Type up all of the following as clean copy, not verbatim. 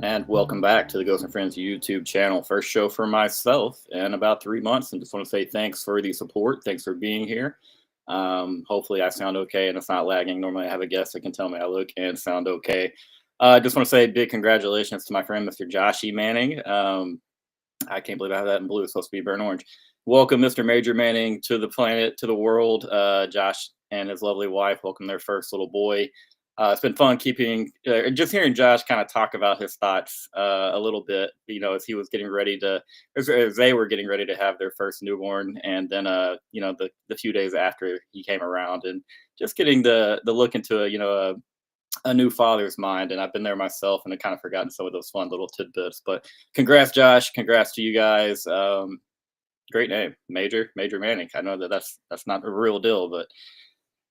And welcome back to the Ghost and Friends YouTube channel. First show for myself in about 3 months, and just want to say thanks for the support. Thanks for being here. Hopefully, I sound okay and it's not lagging. Normally, I have a guest that can tell me I look and sound okay. I just want to say big congratulations to my friend, Mr. Joshy Manning. I can't believe I have that in blue. It's supposed to be burnt orange. Welcome, Mr. Major Manning, to the planet, to the world. Josh and his lovely wife welcome their first little boy. It's been fun just hearing Josh kind of talk about his thoughts a little bit, as he was getting ready as they were getting ready to have their first newborn. And then, the few days after he came around, and just getting the look into, a new father's mind. And I've been there myself, and I kind of forgotten some of those fun little tidbits. But congrats, Josh. Congrats to you guys. Great name, Major Manning. I know that's not a real deal, but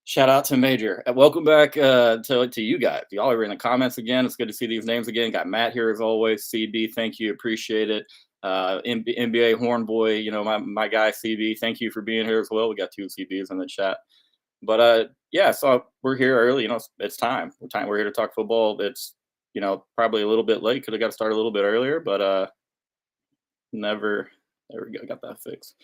shout out to Major. Welcome back to you guys. Y'all are in the comments again. It's good to see these names again. Got Matt here as always. CB, thank you. Appreciate it. NBA Horn Boy, my guy CB, thank you for being here as well. We got 2 CBs in the chat. But yeah, so we're here early. It's time. We're here to talk football. It's probably a little bit late. Could have got to start a little bit earlier, but never. There we go. Got that fixed.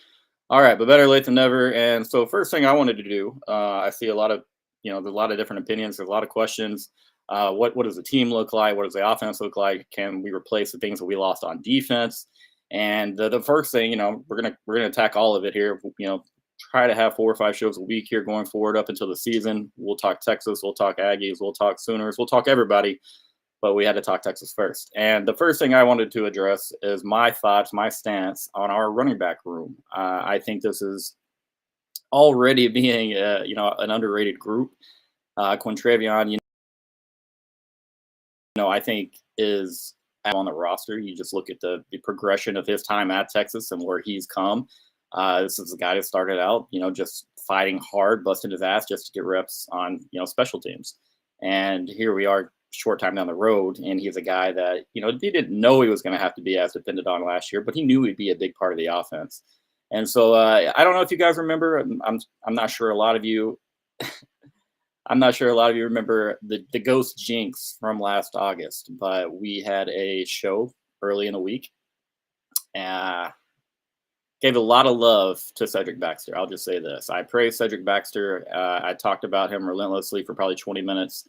All right, but better late than never. And so first thing I wanted to do, I see a lot of, there's a lot of different opinions. There's a lot of questions. What does the team look like? What does the offense look like? Can we replace the things that we lost on defense? And the first thing, we're gonna attack all of it here. Try to have 4 or 5 shows a week here going forward up until the season. We'll talk Texas, we'll talk Aggies, we'll talk Sooners, we'll talk everybody. But we had to talk Texas first. And the first thing I wanted to address is my thoughts, my stance on our running back room. I think this is already being, an underrated group. Quintravion, I think is on the roster. You just look at the progression of his time at Texas and where he's come. This is a guy that started out, just fighting hard, busting his ass just to get reps on, special teams. And here we are, short time down the road, and he's a guy that he didn't know he was going to have to be as dependent on last year, but he knew he'd be a big part of the offense. And so I don't know if you guys remember. I'm not sure a lot of you. I'm not sure a lot of you remember the ghost jinx from last August, but we had a show early in the week. Gave a lot of love to Cedric Baxter. I'll just say this: I praise Cedric Baxter. I talked about him relentlessly for probably 20 minutes.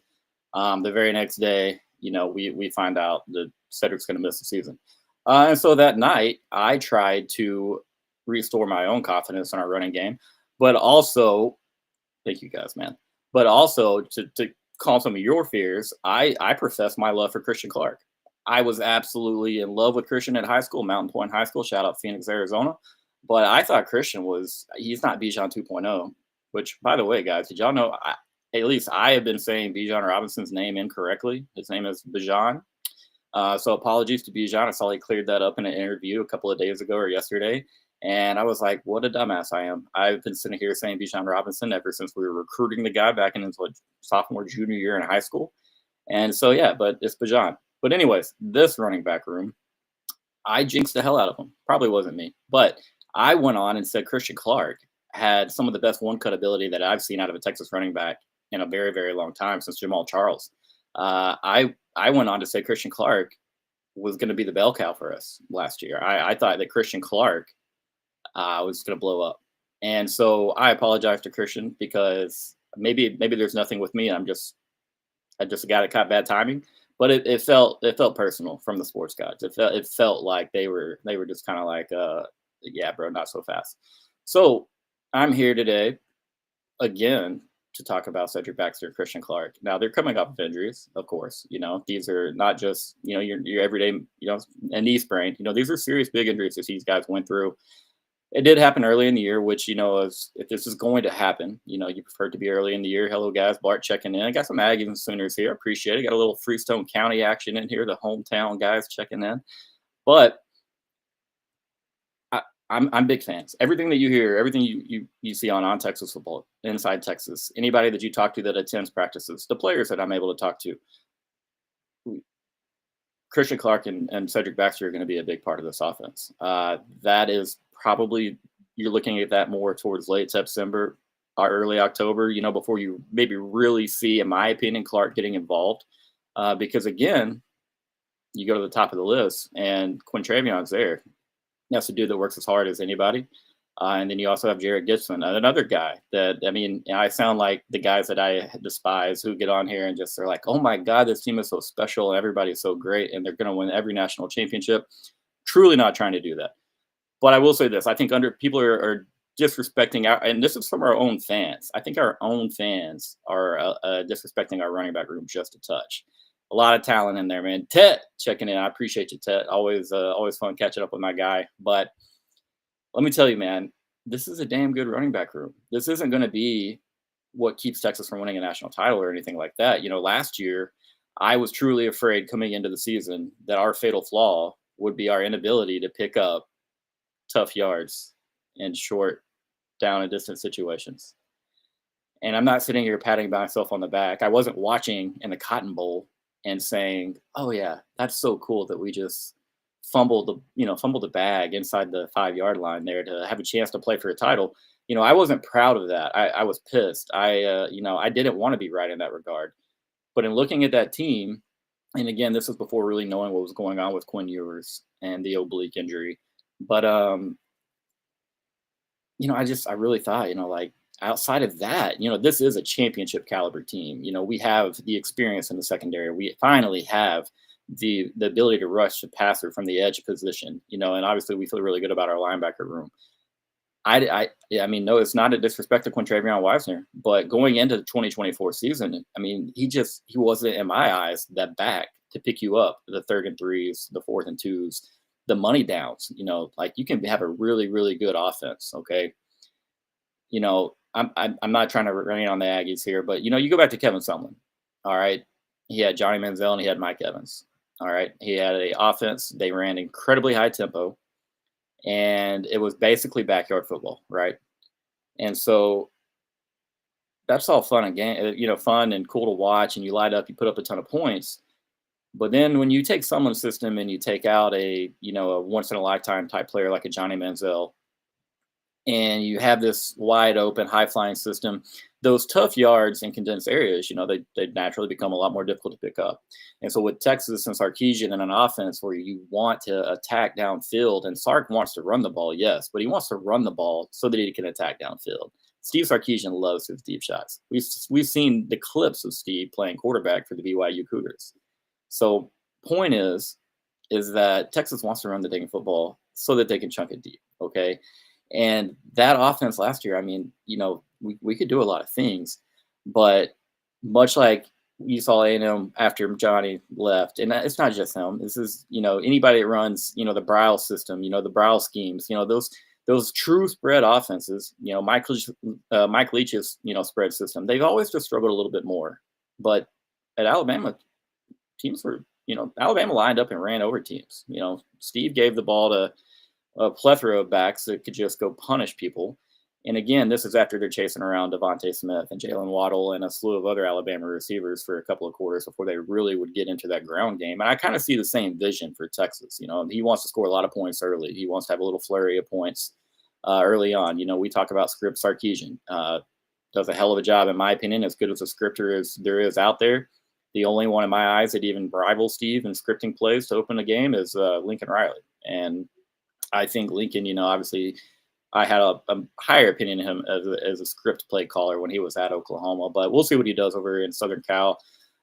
The very next day, we find out that Cedric's going to miss the season. And so that night, I tried to restore my own confidence in our running game, but also, thank you guys, man. But also to calm some of your fears, I profess my love for Christian Clark. I was absolutely in love with Christian at high school, Mountain Point High School, shout out Phoenix, Arizona. But I thought Christian he's not Bijan 2.0, which, by the way, guys, did y'all know, at least I have been saying Bijan Robinson's name incorrectly. His name is Bijan. So apologies to Bijan. I saw he cleared that up in an interview a couple of days ago or yesterday. And I was like, what a dumbass I am. I've been sitting here saying Bijan Robinson ever since we were recruiting the guy back in his sophomore, junior year in high school. And so, yeah, but it's Bijan. But anyways, this running back room, I jinxed the hell out of him. Probably wasn't me. But I went on and said Christian Clark had some of the best one-cut ability that I've seen out of a Texas running back in a very, very long time, since Jamal Charles. I went on to say Christian Clark was going to be the bell cow for us last year. I thought that Christian Clark was going to blow up. And so I apologize to Christian, because maybe there's nothing with me. I'm just a guy that caught bad timing. But it felt personal from the sports guys. It felt like they were just kind of like, yeah, bro, not so fast. So I'm here today again to talk about Cedric Baxter and Christian Clark. Now, they're coming off of injuries, of course. These are not just, your everyday, a knee sprain. These are serious big injuries that these guys went through. It did happen early in the year, which, if this is going to happen, you prefer it to be early in the year. Hello, guys. Bart checking in. I got some Aggies and Sooners here. Appreciate it. Got a little Freestone County action in here. The hometown guys checking in. But I'm big fans. Everything that you hear, everything you see on Texas football, inside Texas, anybody that you talk to that attends practices, the players that I'm able to talk to, Christian Clark and Cedric Baxter are going to be a big part of this offense. That is probably, you're looking at that more towards late September or early October, before you maybe really see, in my opinion, Clark getting involved. Because again, you go to the top of the list and Quintravion's there. That's a dude that works as hard as anybody. And then you also have Jared Gibson, another guy that, I mean, I sound like the guys that I despise who get on here and just are like, oh my God, this team is so special and everybody's so great and they're going to win every national championship. Truly not trying to do that. But I will say this, I think people are disrespecting and this is from our own fans. I think our own fans are disrespecting our running back room just a touch. A lot of talent in there, man. Tet checking in. I appreciate you, Tet. Always fun catching up with my guy. But let me tell you, man, this is a damn good running back room. This isn't going to be what keeps Texas from winning a national title or anything like that. Last year, I was truly afraid coming into the season that our fatal flaw would be our inability to pick up tough yards in short, down and distance situations. And I'm not sitting here patting myself on the back. I wasn't watching in the Cotton Bowl and saying, "Oh yeah, that's so cool that we just fumbled the bag inside the 5 yard line there to have a chance to play for a title." I wasn't proud of that. I was pissed. I didn't want to be right in that regard. But in looking at that team, and again, this was before really knowing what was going on with Quinn Ewers and the oblique injury. But I really thought, like outside of that, this is a championship caliber team. We have the experience in the secondary. We finally have the ability to rush the passer from the edge position, and obviously we feel really good about our linebacker room. Yeah, I mean, no, it's not a disrespect to Quintravion Wisner, but going into the 2024 season, I mean, he wasn't, in my eyes, that back to pick you up the 3rd and 3s, the 4th and 2s, the money downs. Like you can have a really, really good offense. Okay, I'm not trying to rain on the Aggies here, but you go back to Kevin Sumlin. All right, he had Johnny Manziel and he had Mike Evans. All right, he had a offense. They ran incredibly high tempo, and it was basically backyard football, right? And so that's all fun and game, fun and cool to watch. And you light up, you put up a ton of points. But then when you take someone's system and you take out a once in a lifetime type player like a Johnny Manziel, and you have this wide open, high flying system, those tough yards in condensed areas, they naturally become a lot more difficult to pick up. And so with Texas and Sarkisian in an offense where you want to attack downfield, and Sark wants to run the ball, yes, but he wants to run the ball so that he can attack downfield. Steve Sarkisian loves his deep shots. We've seen the clips of Steve playing quarterback for the BYU Cougars. So point is that Texas wants to run the dang football so that they can chunk it deep. Okay. And that offense last year, I mean, we could do a lot of things, but much like you saw A&M after Johnny left, and it's not just him. This is, anybody that runs, the Brile system, the Brile schemes, those true spread offenses, Mike Leach's, spread system, they've always just struggled a little bit more. But at Alabama, teams were, Alabama lined up and ran over teams. Steve gave the ball to a plethora of backs that could just go punish people. And again, this is after they're chasing around Devontae Smith and Jalen Waddle and a slew of other Alabama receivers for a couple of quarters before they really would get into that ground game. And I kind of see the same vision for Texas. He wants to score a lot of points early. He wants to have a little flurry of points early on. We talk about Script Sarkisian. Does a hell of a job, in my opinion, as good as a scripter as there is out there. The only one in my eyes that even rivals Steve in scripting plays to open the game is Lincoln Riley. And I think Lincoln, obviously I had a higher opinion of him as a script play caller when he was at Oklahoma, but we'll see what he does over in Southern Cal.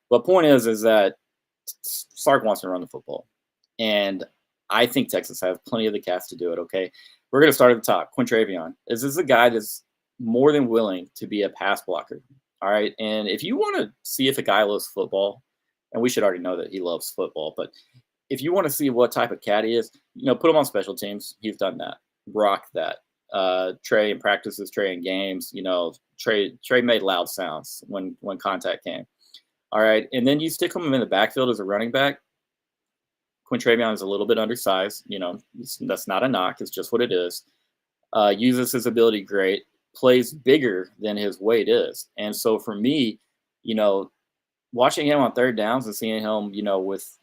But point is that Sark wants to run the football. And I think Texas has plenty of the cast to do it, okay? We're going to start at the top. Quintravion. This is a guy that's more than willing to be a pass blocker, all right? And if you want to see if a guy loves football, and we should already know that he loves football, but if you want to see what type of cat he is, put him on special teams. He's done that. Rock that. Trey in practices, Trey in games, Trey made loud sounds when contact came. All right. And then you stick him in the backfield as a running back. Quintravion is a little bit undersized. That's not a knock. It's just what it is. uses his ability great, plays bigger than his weight is. And so for me, you know, watching him on third downs and seeing him,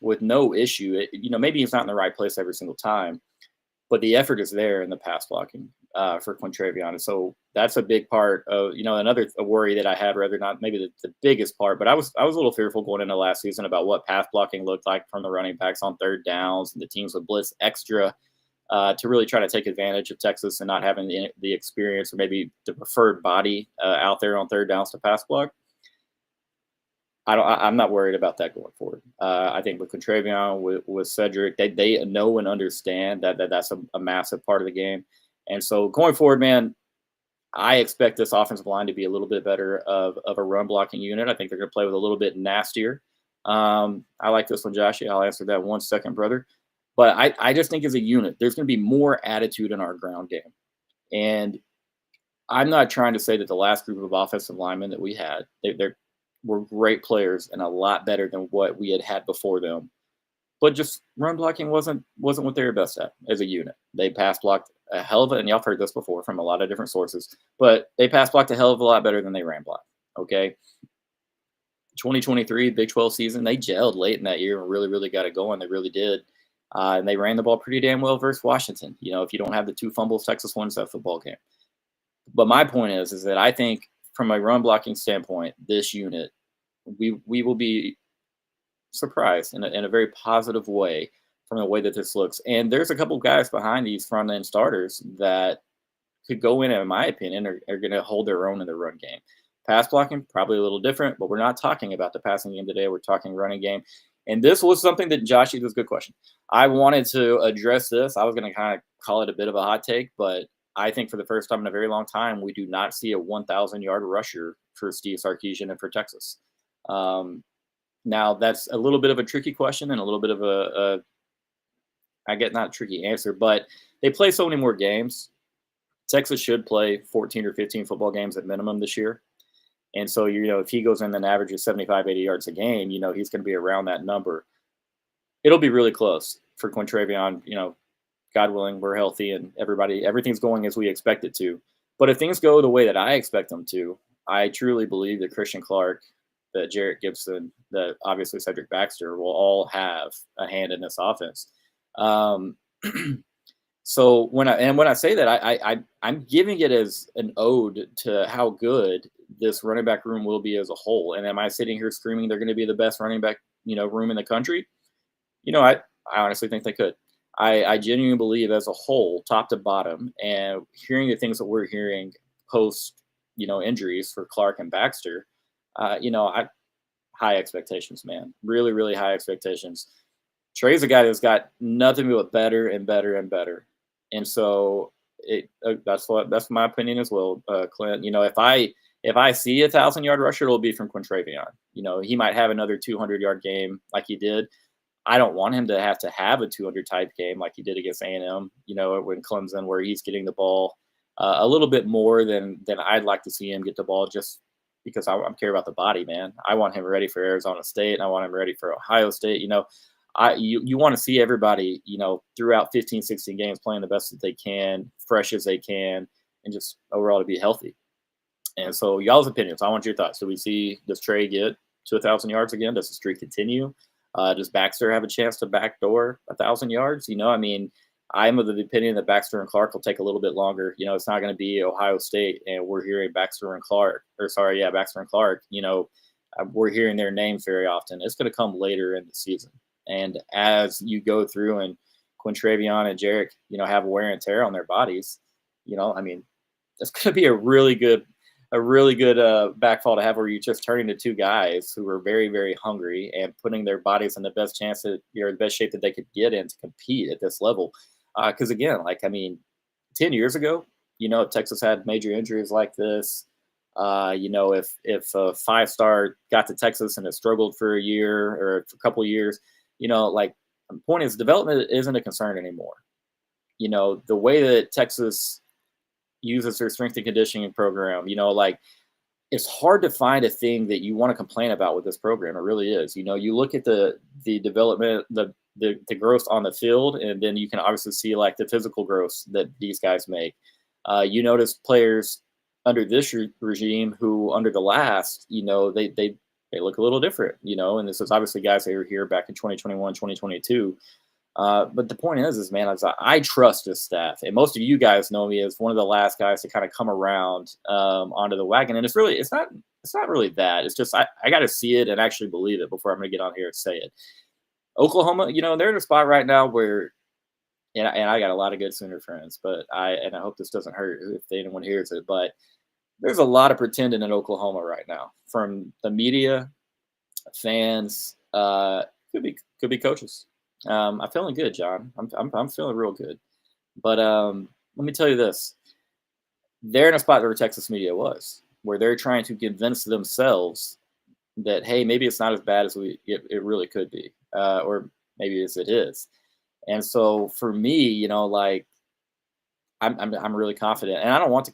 with no issue, maybe he's not in the right place every single time, but the effort is there in the pass blocking for Quintravion. And so that's a big part of, another worry that I had, rather not maybe the biggest part, but I was a little fearful going into last season about what pass blocking looked like from the running backs on third downs, and the teams would blitz extra to really try to take advantage of Texas and not having the experience or maybe the preferred body out there on third downs to pass block. I'm not worried about that going forward. I think with Contravion, with Cedric, they know and understand that's a massive part of the game. And so going forward, man, I expect this offensive line to be a little bit better of a run blocking unit. I think they're going to play with a little bit nastier. I like this one, Joshy. I'll answer that 1 second, brother. But I just think as a unit, there's going to be more attitude in our ground game. And I'm not trying to say that the last group of offensive linemen that we had, they're were great players and a lot better than what we had before them. But just run blocking wasn't what they were best at as a unit. They pass blocked a hell of a, and y'all have heard this before from a lot of different sources, but they pass blocked a hell of a lot better than they ran blocked. Okay. 2023 Big 12 season, they gelled late in that year and really, really got it going. They really did. And they ran the ball pretty damn well versus Washington. If you don't have the 2 fumbles, Texas wins that football game. But my point is that I think from a run blocking standpoint, this unit, we will be surprised in a very positive way from the way that this looks. And there's a couple of guys behind these front end starters that could go in my opinion, are going to hold their own in the run game. Pass blocking, probably a little different, but we're not talking about the passing game today. We're talking running game. And this was something that Josh, this is a good question. I wanted to address this. I was going to kind of call it a bit of a hot take, but I think for the first time in a very long time, we do not see a 1,000-yard rusher for Steve Sarkisian and for Texas. Now, that's a little bit of a tricky question and a little bit of I get not a tricky answer, but they play so many more games. Texas should play 14 or 15 football games at minimum this year. And so, if he goes in and averages 75, 80 yards a game, he's going to be around that number. It'll be really close for Quintravion. God willing, we're healthy and everything's going as we expect it to. But if things go the way that I expect them to, I truly believe that Christian Clark, that Jarrett Gibson, that obviously Cedric Baxter will all have a hand in this offense. So when I say that, I'm giving it as an ode to how good this running back room will be as a whole. And am I sitting here screaming they're going to be the best running back room in the country? I honestly think they could. I genuinely believe as a whole, top to bottom, and hearing the things that we're hearing post injuries for Clark and Baxter, high expectations, man. Really, really high expectations. Trey's a guy that's got nothing but better and better and better. And so that's my opinion as well, Clint. If I see a 1,000-yard rusher, it'll be from Quintravion. He might have another 200-yard game like he did. I don't want him to have a 200 type game like he did against A&M, when Clemson, where he's getting the ball a little bit more than I'd like to see him get the ball, just because I care about the body, man. I want him ready for Arizona State, and I want him ready for Ohio State. You want to see everybody, throughout 15, 16 games playing the best that they can, fresh as they can, and just overall to be healthy. And so y'all's opinions, I want your thoughts. Does Trey get to 1,000 yards again? Does the streak continue? Does Baxter have a chance to backdoor 1,000 yards? I'm of the opinion that Baxter and Clark will take a little bit longer. It's not going to be Ohio State, and we're hearing Baxter and Clark. We're hearing their names very often. It's going to come later in the season. And as you go through and Quintravion and Jarek, have wear and tear on their bodies, it's going to be a really good backfall to have, where you're just turning to 2 guys who are very, very hungry and putting their bodies in the best chance that the best shape that they could get in to compete at this level. Because again, 10 years ago, if Texas had major injuries like this, if a 5-star got to Texas and it struggled for a year or for a couple of years, the point is development isn't a concern anymore. The way that Texas uses their strength and conditioning program, it's hard to find a thing that you want to complain about with this program. It really is. You look at the development, the growth on the field, and then you can obviously see the physical growth that these guys make. You notice players under this regime who under the last, they look a little different, and this is obviously guys that were here back in 2021, 2022. But the point is man, I trust this staff, and most of you guys know me as one of the last guys to kind of come around onto the wagon. And it's not really that. It's just I got to see it and actually believe it before I'm going to get on here and say it. Oklahoma, they're in a spot right now where, and I got a lot of good Sooner friends, but I hope this doesn't hurt if anyone hears it, but there's a lot of pretending in Oklahoma right now from the media, fans, could be coaches. I'm feeling good, John. I'm feeling real good. But let me tell you this: they're in a spot where Texas media was, where they're trying to convince themselves that, hey, maybe it's not as bad as it really could be, or maybe as it is. And so for me, like I'm really confident, and I don't want to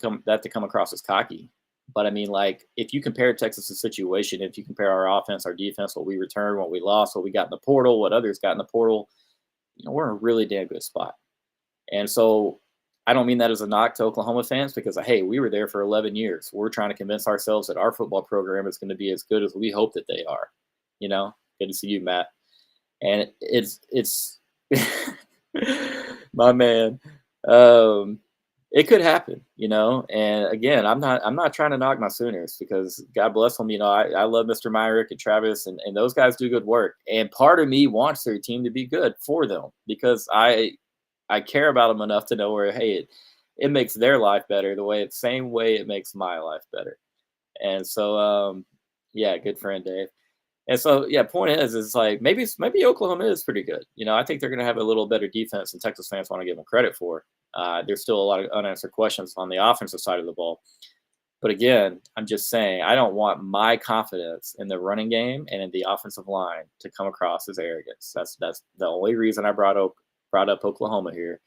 come across as cocky. But I mean, like, if you compare Texas's situation, if you compare our offense, our defense, what we returned, what we lost, what we got in the portal, what others got in the portal, we're in a really damn good spot. And so I don't mean that as a knock to Oklahoma fans because, hey, we were there for 11 years. We're trying to convince ourselves that our football program is going to be as good as we hope that they are. Good to see you, Matt. And it's my man. It could happen, and again, I'm not trying to knock my Sooners because God bless them. I love Mr. Myrick and Travis and those guys do good work. And part of me wants their team to be good for them because I care about them enough to know where, hey, it makes their life better same way it makes my life better. And so, yeah, good friend Dave. And so, yeah, point is like maybe Oklahoma is pretty good. I think they're going to have a little better defense than Texas fans want to give them credit for. There's still a lot of unanswered questions on the offensive side of the ball. But again, I'm just saying I don't want my confidence in the running game and in the offensive line to come across as arrogance. That's the only reason I brought up Oklahoma here.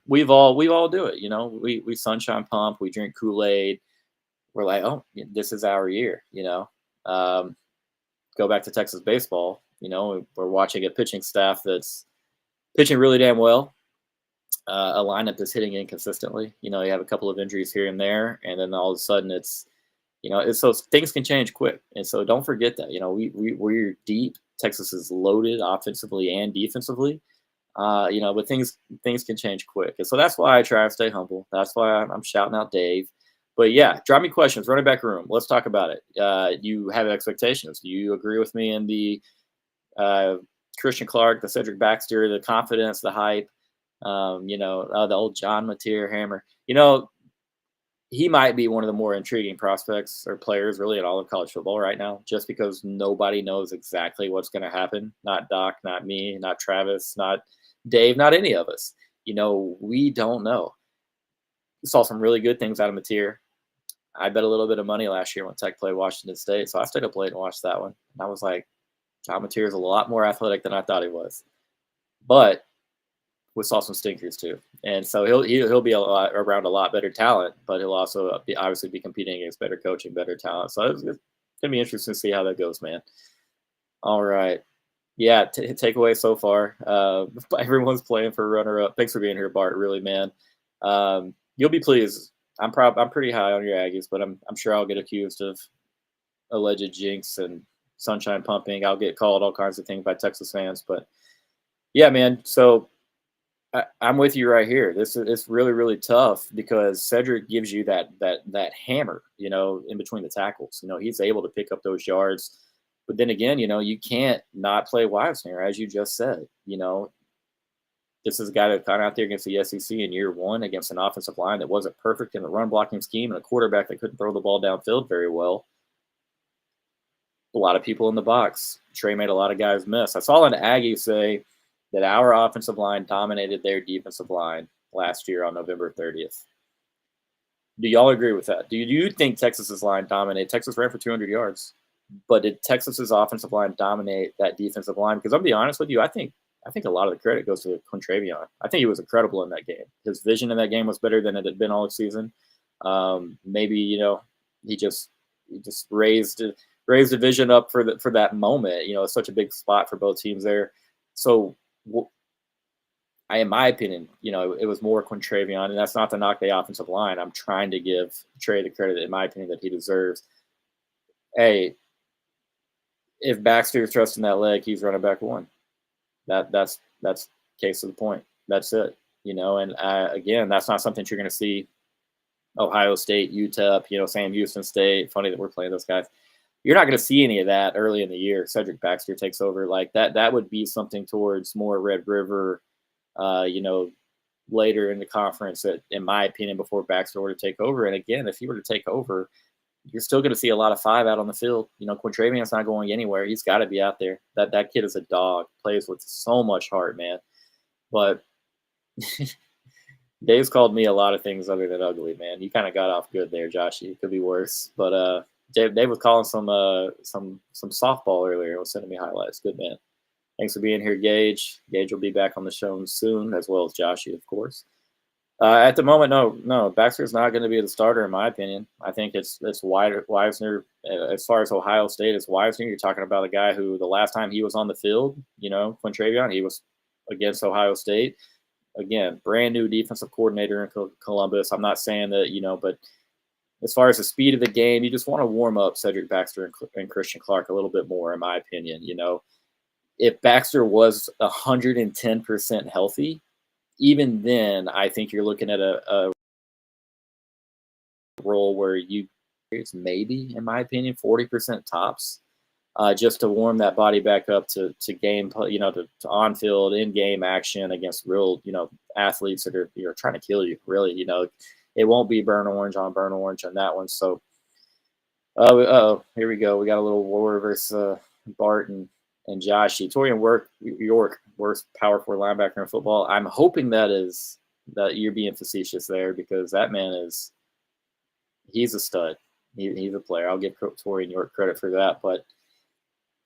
We've all do it. We sunshine pump, we drink Kool-Aid. We're like, oh, this is our year. Go back to Texas baseball. We're watching a pitching staff that's pitching really damn well. A lineup that's hitting inconsistently. You have a couple of injuries here and there, and then all of a sudden it's so things can change quick. And so don't forget that. We're deep. Texas is loaded offensively and defensively. But things can change quick. And so that's why I try to stay humble. That's why I'm shouting out Dave. But yeah, drop me questions. Running back room. Let's talk about it. You have expectations. Do you agree with me in the Christian Clark, the Cedric Baxter, the confidence, the hype? The old John Mateer hammer. He might be one of the more intriguing prospects or players really in all of college football right now, just because nobody knows exactly what's going to happen. Not Doc, not me, not Travis, not Dave, not any of us. We don't know. We saw some really good things out of Mateer. I bet a little bit of money last year when Tech played Washington State, so I stayed up late and watched that one. And I was like, John Mateer is a lot more athletic than I thought he was. But we saw some stinkers too, and so he'll be around a lot better talent, but he'll also obviously be competing against better coaching, better talent. So it's gonna be interesting to see how that goes, man. All right, yeah. Takeaway so far, everyone's playing for runner-up. Thanks for being here, Bart. Really, man. You'll be pleased. I'm pretty high on your Aggies, but I'm sure I'll get accused of alleged jinx and sunshine pumping. I'll get called all kinds of things by Texas fans, but yeah, man. So. I'm with you right here. It's really, really tough because Cedric gives you that hammer, in between the tackles. He's able to pick up those yards. But then again, you can't not play Wisner, as you just said. This is a guy that got out there against the SEC in year one against an offensive line that wasn't perfect in the run blocking scheme and a quarterback that couldn't throw the ball downfield very well. A lot of people in the box. Trey made a lot of guys miss. I saw an Aggie say that our offensive line dominated their defensive line last year on November 30th. Do y'all agree with that? Do you think Texas's line dominated? Texas ran for 200 yards, but did Texas's offensive line dominate that defensive line? Because I'll be honest with you, I think a lot of the credit goes to Quintravion. I think he was incredible in that game. His vision in that game was better than it had been all season. Maybe he just raised the vision up for that moment. It's such a big spot for both teams there. So in my opinion, it was more Quintravion, and that's not to knock the offensive line. I'm trying to give Trey the credit, in my opinion, that he deserves. Hey, if Baxter's trusting that leg, he's running back one. That's case of the point. That's it. And again, that's not something you're going to see Ohio State, UTEP, Sam Houston State. Funny that we're playing those guys. You're not going to see any of that early in the year. Cedric Baxter takes over like that. That would be something towards more Red River, later in the conference, that, in my opinion, before Baxter were to take over. And again, if he were to take over, you're still going to see a lot of 5 out on the field. Quintravion's not going anywhere. He's got to be out there. That kid is a dog. Plays with so much heart, man. But Dave's called me a lot of things other than ugly, man. You kind of got off good there, Joshy. It could be worse. But Dave was calling some softball earlier. He was sending me highlights. Good man. Thanks for being here, Gage. Gage will be back on the show soon, as well as Joshy, of course. At the moment, no. Baxter's not going to be the starter, in my opinion. I think it's Weisner. As far as Ohio State, it's Weisner. You're talking about a guy who, the last time he was on the field, Quintravion, he was against Ohio State. Again, brand new defensive coordinator in Columbus. I'm not saying that, but as far as the speed of the game, you just want to warm up Cedric Baxter and Christian Clark a little bit more, in my opinion. If Baxter was 110% healthy, even then, I think you're looking at a role where it's maybe, in my opinion, 40% tops, just to warm that body back up to game, to on-field, in-game action against real, athletes that are trying to kill you, really. It won't be burn orange on that one. So, here we go. We got a little war versus Bart and Joshy. Torian York, worst power 4 linebacker in football. I'm hoping that you're being facetious there, because that man he's a stud. He's a player. I'll give Torian York credit for that. But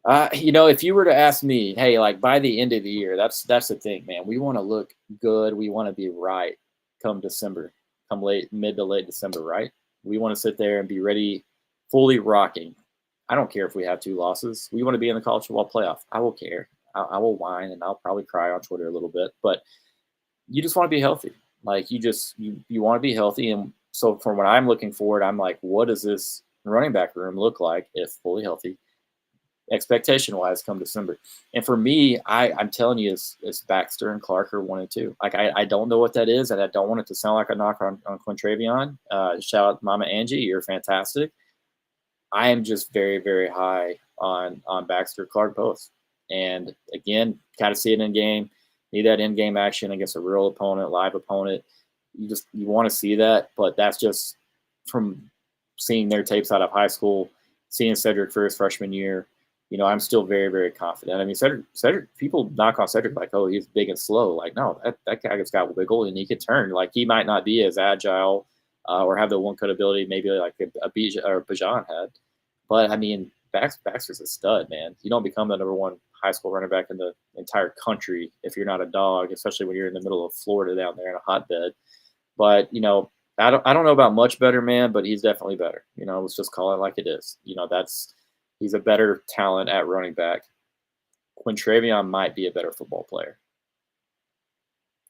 if you were to ask me, hey, like by the end of the year, that's the thing, man. We want to look good. We want to be right come December, come mid to late December, right? We want to sit there and be ready, fully rocking. I don't care if we have 2 losses. We want to be in the college football playoff. I will care. I will whine, and I'll probably cry on Twitter a little bit. But you just want to be healthy. Like, you want to be healthy. And so from what I'm looking forward, I'm like, what does this running back room look like if fully healthy, expectation-wise, come December? And for me, I'm telling you, it's Baxter and Clark are 1 and 2. Like, I don't know what that is, and I don't want it to sound like a knock on Quintravion. Shout out to Mama Angie. You're fantastic. I am just very, very high on Baxter, Clark, both. And again, kind of see it in game. Need that in-game action against a real opponent, live opponent. You want to see that, but that's just from seeing their tapes out of high school, seeing Cedric for his freshman year. I'm still very, very confident. I mean, Cedric, people knock on Cedric like, oh, he's big and slow. Like, no, that guy's got wiggle and he can turn. Like, he might not be as agile or have the one-cut ability maybe like a Bajan had. But, I mean, Baxter's a stud, man. You don't become the number 1 high school running back in the entire country if you're not a dog, especially when you're in the middle of Florida down there in a hotbed. But, I don't know about much better, man, but he's definitely better. Let's just call it like it is. He's a better talent at running back. Quintravion might be a better football player.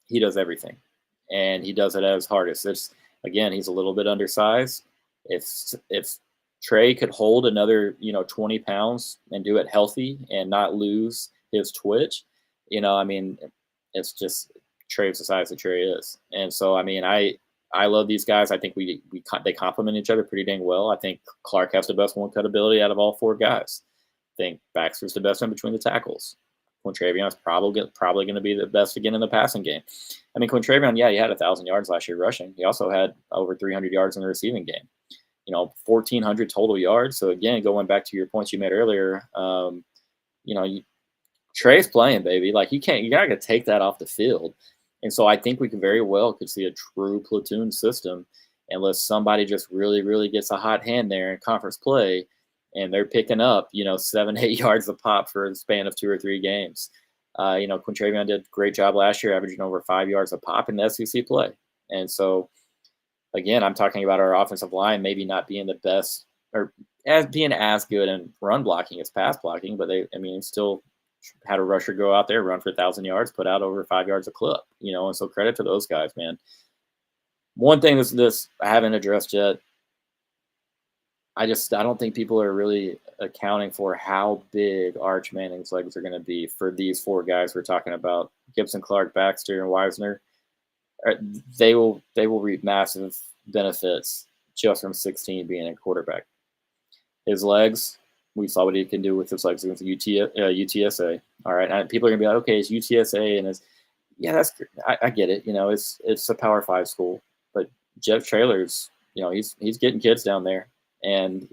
He does everything, and he does it at his hardest. Again, he's a little bit undersized. If Trey could hold another, 20 pounds and do it healthy and not lose his twitch, I mean, it's just Trey's the size that Trey is. And so, I mean, I love these guys. I think they complement each other pretty dang well. I think Clark has the best one-cut ability out of all 4 guys. I think Baxter's the best in between the tackles. Quintravion's probably going to be the best again in the passing game. I mean, Quintravion, yeah, he had 1,000 yards last year rushing. He also had over 300 yards in the receiving game. 1,400 total yards. So again, going back to your points you made earlier, Trey's playing, baby. Like, you gotta take that off the field. And so I think we could see a true platoon system unless somebody just really, really gets a hot hand there in conference play and they're picking up, 7, 8 yards a pop for a span of 2 or 3 games. Quintravion did a great job last year, averaging over 5 yards a pop in the SEC play. And so, again, I'm talking about our offensive line maybe not being the best or being as good in run blocking as pass blocking, but still had a rusher go out there, run for 1,000 yards, put out over 5 yards a clip. And so credit to those guys, man. One thing this I haven't addressed yet. I don't think people are really accounting for how big Arch Manning's legs are going to be for these four guys we're talking about: Gibson, Clark, Baxter, and Wisner. They will reap massive benefits just from 16 being a quarterback. His legs, we saw what he can do with his legs against UTSA. All right, and people are gonna be like, okay, it's UTSA, and I get it. It's a Power 5 school, but Jeff Traylor's, he's getting kids down there, and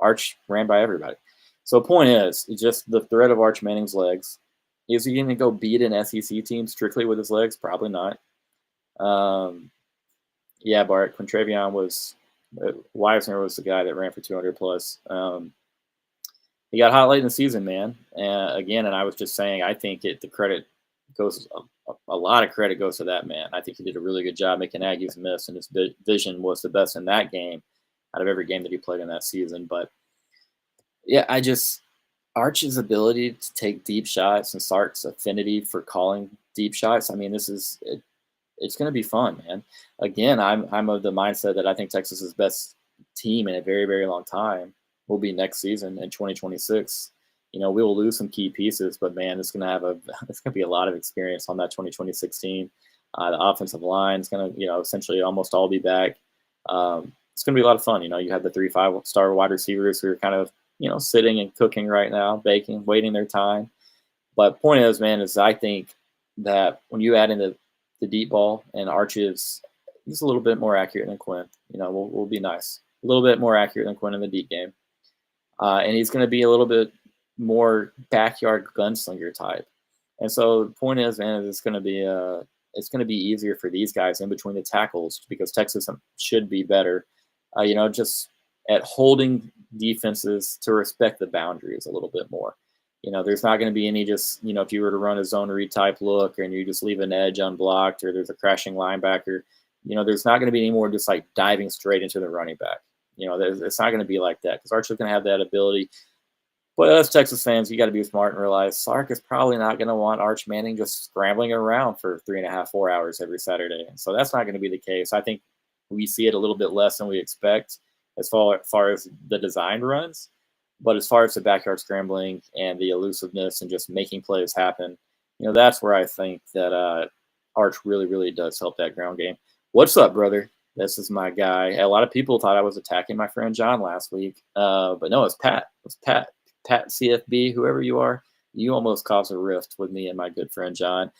Arch ran by everybody. So the point is just the threat of Arch Manning's legs. Is he going to go beat an SEC team strictly with his legs? Probably not. Yeah, Bart, Quintravion Wisner was the guy that ran for 200 plus. He got hot late in the season, man. And I was just saying, I think the credit goes, a lot of credit goes to that man. I think he did a really good job making Aggies miss, and his vision was the best in that game out of every game that he played in that season. But yeah, Arch's ability to take deep shots and Sark's affinity for calling deep shots. I mean, it's going to be fun, man. Again, I'm of the mindset that I think Texas's best team in a very, very long time will be next season in 2026. We will lose some key pieces, but man, it's going to be a lot of experience on that 2026 team. The offensive line is going to, essentially almost all be back. It's going to be a lot of fun. You have the 3 5-star wide receivers who are kind of, sitting and cooking right now, baking, waiting their time. But point is, man, I think that when you add in the deep ball, and Arch is a little bit more accurate than Quinn. We'll be nice. A little bit more accurate than Quinn in the deep game. And he's going to be a little bit more backyard gunslinger type. And so the point is, man, it's going to be easier for these guys in between the tackles because Texas should be better, just at holding defenses to respect the boundaries a little bit more. There's not going to be any just, if you were to run a zone read type look and you just leave an edge unblocked or there's a crashing linebacker, there's not going to be any more just like diving straight into the running back. It's not going to be like that because Archer's going to have that ability. But as Texas fans, you got to be smart and realize Sark is probably not going to want Arch Manning just scrambling around for 3.5, 4 hours every Saturday. And so that's not going to be the case. I think we see it a little bit less than we expect as far as the design runs. But as far as the backyard scrambling and the elusiveness and just making plays happen, that's where I think that Arch really, really does help that ground game. What's up, brother? This is my guy. A lot of people thought I was attacking my friend John last week. But no, it's Pat. It's Pat. Pat CFB, whoever you are. You almost caused a rift with me and my good friend John.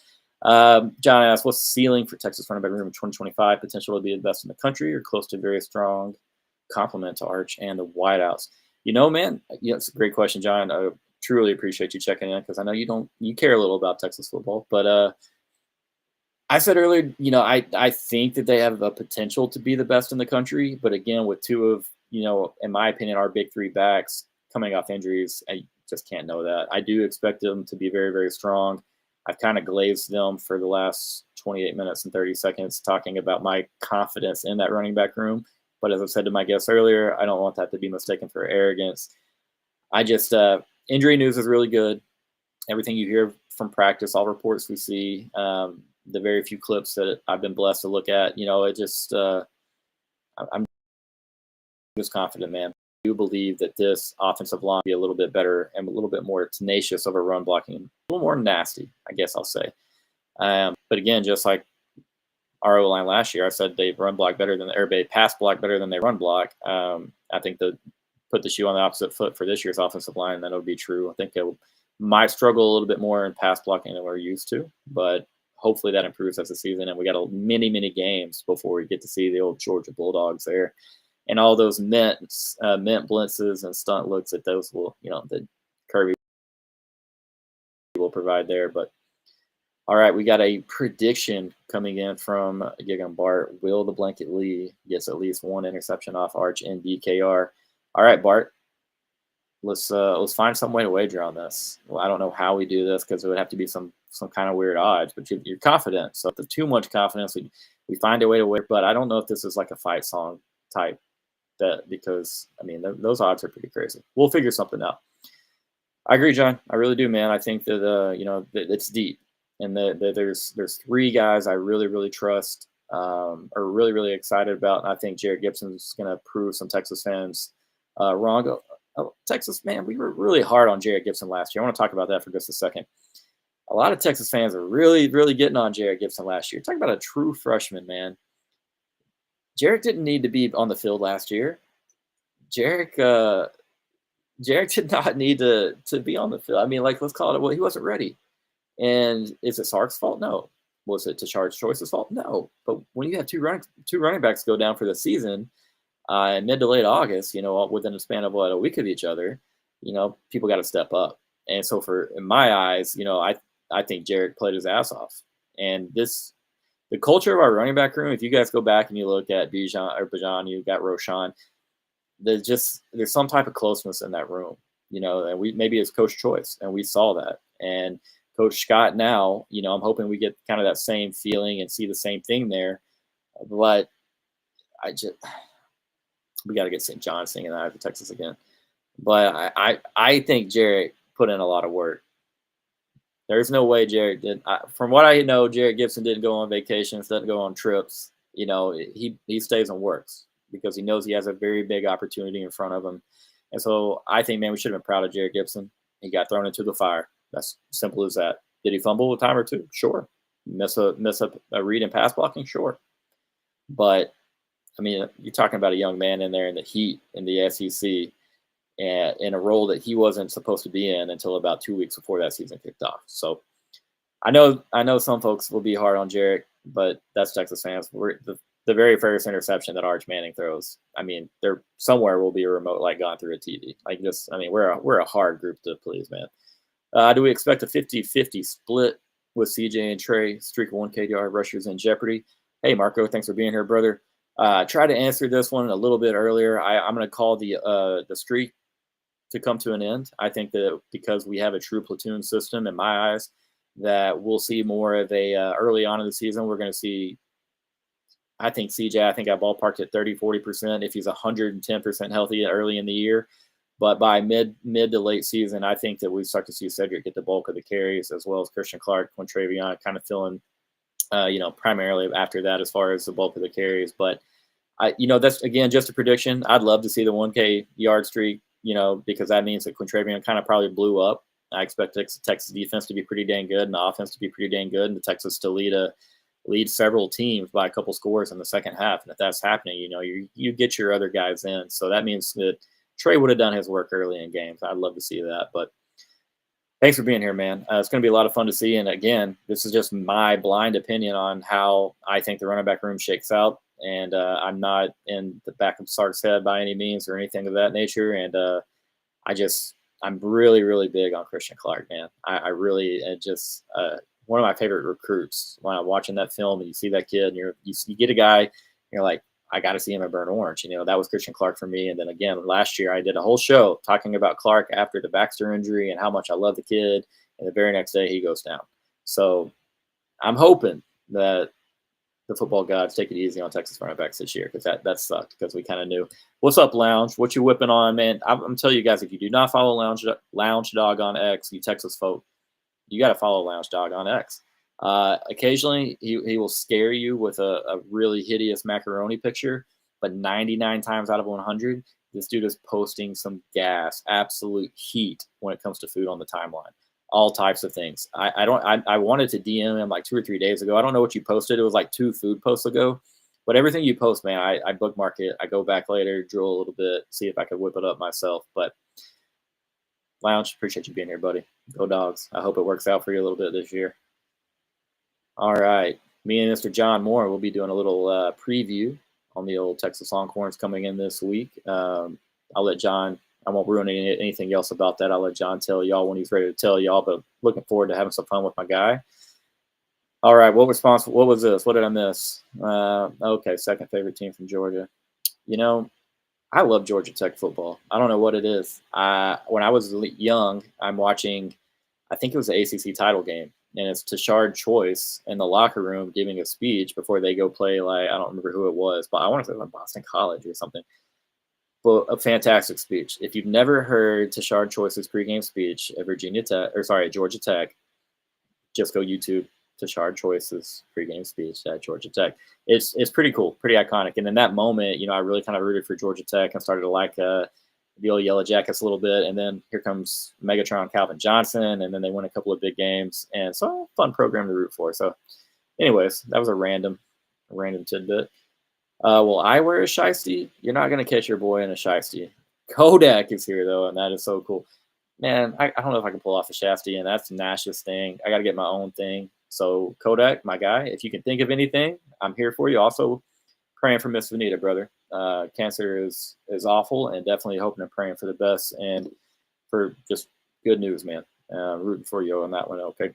John asked, what's the ceiling for Texas running back room in 2025? Potential to be the best in the country or close to very strong compliment to Arch and the wideouts? Man, it's a great question, John. I truly appreciate you checking in because I know you care a little about Texas football. But I said earlier, I think that they have a potential to be the best in the country. But again, with two of, in my opinion, our big three backs coming off injuries, I just can't know that. I do expect them to be very, very strong. I've kind of glazed them for the last 28 minutes and 30 seconds talking about my confidence in that running back room. But as I said to my guests earlier, I don't want that to be mistaken for arrogance. I just injury news is really good. Everything you hear from practice, all reports we see, the very few clips that I've been blessed to look at, I'm just confident, man. I do believe that this offensive line will be a little bit better and a little bit more tenacious of a run blocking, a little more nasty, I guess I'll say. But again, just like our O-line last year, I said they pass block better than they run block. I think put the shoe on the opposite foot for this year's offensive line, and that would be true. I think it might struggle a little bit more in pass blocking than we're used to, but hopefully that improves as the season. And we got many, many games before we get to see the old Georgia Bulldogs there. And all those mint blitzes and stunt looks that those will, that Kirby will provide there. But all right, we got a prediction coming in from Gigam Bart. Will the Blanket Lee gets at least one interception off Arch and DKR? All right, Bart. Let's find some way to wager on this. Well, I don't know how we do this because it would have to be some kind of weird odds, but you're confident. So if there's too much confidence, we find a way to wager. But I don't know if this is like a fight song type bet because, those odds are pretty crazy. We'll figure something out. I agree, John. I really do, man. I think that it's deep, and that there's three guys I really trust, are really excited about. And I think Jared Gibson's going to prove some Texas fans wrong. Texas, man, we were really hard on Jared Gibson last year. I want to talk about that for just a second. A lot of Texas fans are really getting on Jared Gibson last year. Talk about a true freshman, man. Jared didn't need to be on the field last year. Jarek Jarek did not need to be on the field. I mean, like, let's call it. Well, he wasn't ready. And is it Sark's fault? No. Was it Tashard's Choice's fault? No. But when you have two running backs go down for the season, in mid to late August, within a span of a week of each other, people got to step up. And so, in my eyes, I think Jarek played his ass off. And the culture of our running back room. If you guys go back and you look at Bijan, you got Roshan. There's some type of closeness in that room, and maybe it's coach choice, and we saw that. And Coach Scott now, I'm hoping we get kind of that same feeling and see the same thing there. But we got to get St. John singing that for Texas again. But I think Jarek put in a lot of work. There's no way Jarek did. From what I know, Jarek Gibson didn't go on vacations, doesn't go on trips. He stays and works, because he knows he has a very big opportunity in front of him. And so I think, man, we should have been proud of Jared Gibson. He got thrown into the fire. That's simple as that. Did he fumble a time or two? Sure. Miss up a read and pass blocking? Sure. But, I mean, you're talking about a young man in there in the heat in the SEC, and in a role that he wasn't supposed to be in until about 2 weeks before that season kicked off. So I know some folks will be hard on Jarek, but that's Texas fans. The very first interception that Arch Manning throws, I mean, there somewhere will be a remote light gone through a TV. We're a hard group to please, man. Do we expect a 50-50 split with CJ and Trey? Streak of 1K yard rushers in jeopardy? Hey, Marco, thanks for being here, brother. Try to answer this one a little bit earlier. I'm going to call the streak to come to an end. I think that because we have a true platoon system, in my eyes, that we'll see more of a early on in the season. We're going to see, I think CJ, I ballparked at 30-40% if he's 110% healthy early in the year. But by mid to late season, I think that we start to see Cedric get the bulk of the carries, as well as Christian Clark, Quintravion kind of filling, primarily after that as far as the bulk of the carries. But that's again just a prediction. I'd love to see the 1K yard streak, because that means that Quintravion kind of probably blew up. I expect Texas defense to be pretty dang good and the offense to be pretty dang good, and the Texas to lead several teams by a couple scores in the second half. And if that's happening, you get your other guys in. So that means that Trey would have done his work early in games. I'd love to see that. But thanks for being here, man. It's going to be a lot of fun to see. And again, this is just my blind opinion on how I think the running back room shakes out. And I'm not in the back of Sark's head by any means or anything of that nature. And I'm really big on Christian Clark, man. I really just one of my favorite recruits. When I'm watching that film and you see that kid, and you get a guy, you're like, I got to see him at Burnt Orange. That was Christian Clark for me. And then again, last year I did a whole show talking about Clark after the Baxter injury and how much I love the kid. And the very next day he goes down. So I'm hoping that the football gods take it easy on Texas running backs this year, because that sucked, because we kind of knew. What's up, Lounge? What you whipping on, man? I'm telling you guys, if you do not follow Lounge Dog on X, you Texas folk, you got to follow Lounge Dog on X. Occasionally, he will scare you with a really hideous macaroni picture, but 99 times out of 100, this dude is posting some gas, absolute heat when it comes to food on the timeline. All types of things. I wanted to DM him like 2 or 3 days ago. I don't know what you posted. It was like 2 food posts ago. But everything you post, man, I bookmark it. I go back later, drill a little bit, see if I could whip it up myself. But Lounge, appreciate you being here, buddy. Go Dogs. I hope it works out for you a little bit this year. All right. Me and Mr. John Moore will be doing a little preview on the old Texas Longhorns coming in this week. I'll let John, I won't ruin anything else about that. I'll let John tell y'all when he's ready to tell y'all, but looking forward to having some fun with my guy. All right. What was this? What did I miss? Okay. Second favorite team from Georgia. I love Georgia Tech football. I don't know what it is. When I was young, I'm watching, I think it was the ACC title game, and it's Tashard Choice in the locker room giving a speech before they go play, like, I don't remember who it was, but I want to say like Boston College or something. But a fantastic speech. If you've never heard Tashard Choice's pregame speech at Virginia Tech, or sorry, at Georgia Tech, just go YouTube Tashard Choice's pregame speech at Georgia Tech. It's pretty cool, pretty iconic. And in that moment, I really kind of rooted for Georgia Tech and started to like the old Yellow Jackets a little bit. And then here comes Megatron Calvin Johnson, and then they win a couple of big games. And so fun program to root for. So anyways, that was a random tidbit. Will I wear a shiesty? You're not going to catch your boy in a shiesty. Kodak is here, though, and that is so cool. Man, I don't know if I can pull off a shafty, and that's Nash's thing. I got to get my own thing. So, Kodak, my guy, if you can think of anything, I'm here for you. Also, praying for Miss Vanita, brother. Cancer is awful, and definitely hoping and praying for the best and for just good news, man. Rooting for you on that one, okay?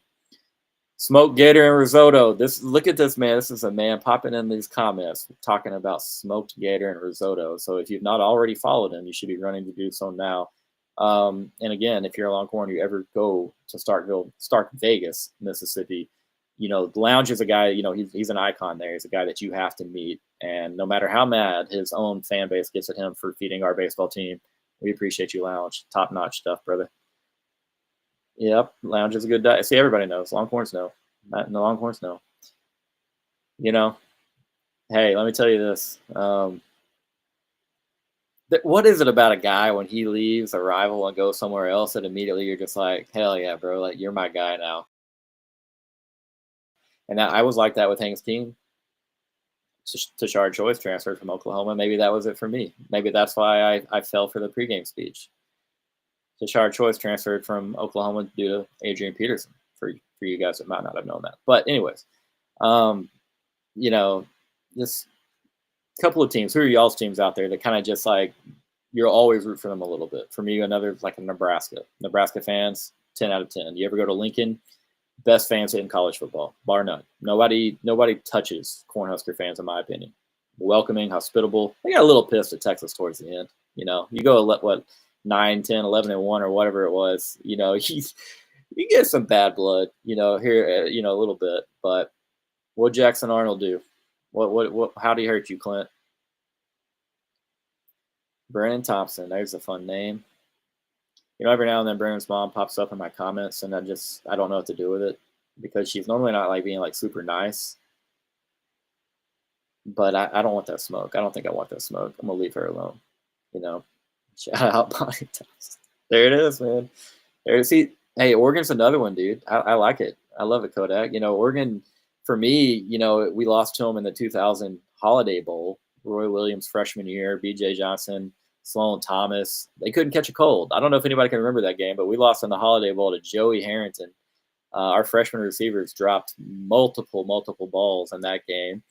Smoked gator and risotto. Look at this, man. This is a man popping in these comments talking about smoked gator and risotto. So if you've not already followed him, you should be running to do so now. And again, if you're a Longhorn, you ever go to Stark Vegas, Mississippi, the Lounge is a guy, he's an icon there. He's a guy that you have to meet. And no matter how mad his own fan base gets at him for feeding our baseball team, we appreciate you, Lounge. Top-notch stuff, brother. Yep, Lounge is a good diet. See, everybody knows. Longhorns know. The Longhorns know. Hey, let me tell you this. What is it about a guy when he leaves a rival and goes somewhere else that immediately you're just like, hell yeah, bro, like you're my guy now. And I was like that with Hank's team. Tashard Choice transferred from Oklahoma. Maybe that was it for me. Maybe that's why I fell for the pregame speech. Tashard Choice transferred from Oklahoma due to Adrian Peterson, for you guys that might not have known that. But anyways, this couple of teams, who are y'all's teams out there that kind of just like, you'll always root for them a little bit? For me, another like a Nebraska fans, 10 out of 10. You ever go to Lincoln? Best fans in college football, bar none. Nobody touches Cornhusker fans, in my opinion. Welcoming, hospitable. They got a little pissed at Texas towards the end. You go 9, 10, 11, and 1 or whatever it was. You get some bad blood. Here, a little bit. But what Jackson Arnold do? What? How did he hurt you, Clint? Brennan Thompson. There's a fun name. Every now and then Brennan's mom pops up in my comments, and I don't know what to do with it because she's normally not like being like super nice. But I don't want that smoke. I don't think I want that smoke. I'm gonna leave her alone. Shout out Bonnie Thompson. There it is, man. Hey, Oregon's another one, dude. I like it. I love it, Kodak. Oregon, for me, we lost to them in the 2000 Holiday Bowl. Roy Williams freshman year, B.J. Johnson, Sloan Thomas. They couldn't catch a cold. I don't know if anybody can remember that game, but we lost in the Holiday Bowl to Joey Harrington. Our freshman receivers dropped multiple balls in that game.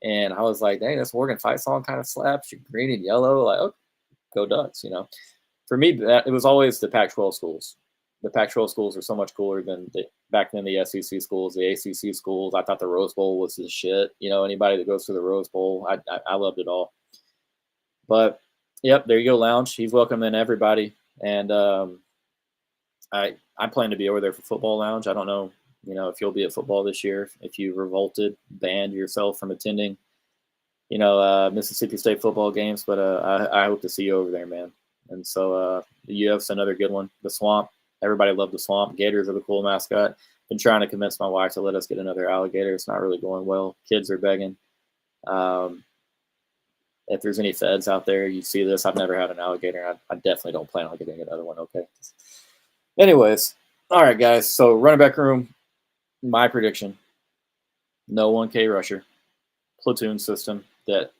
And I was like, dang, this Oregon fight song kind of slaps. You're green and yellow. Like, oh, go Ducks, For me, it was always the Pac-12 schools. The Pac-12 schools are so much cooler than back then the SEC schools, the ACC schools. I thought the Rose Bowl was the shit. Anybody that goes to the Rose Bowl, I loved it all. But, yep, there you go, Lounge. He's welcoming everybody. And I plan to be over there for football, Lounge. I don't know, if you'll be at football this year, if you revolted, banned yourself from attending, Mississippi State football games. But I hope to see you over there, man. And so the UF's another good one. The Swamp. Everybody loved the Swamp. Gators are the cool mascot. Been trying to convince my wife to let us get another alligator. It's not really going well. Kids are begging. If there's any feds out there, you see this. I've never had an alligator. I definitely don't plan on getting another one, okay? Anyways, all right, guys. So running back room, my prediction, no 1K rusher. Platoon system that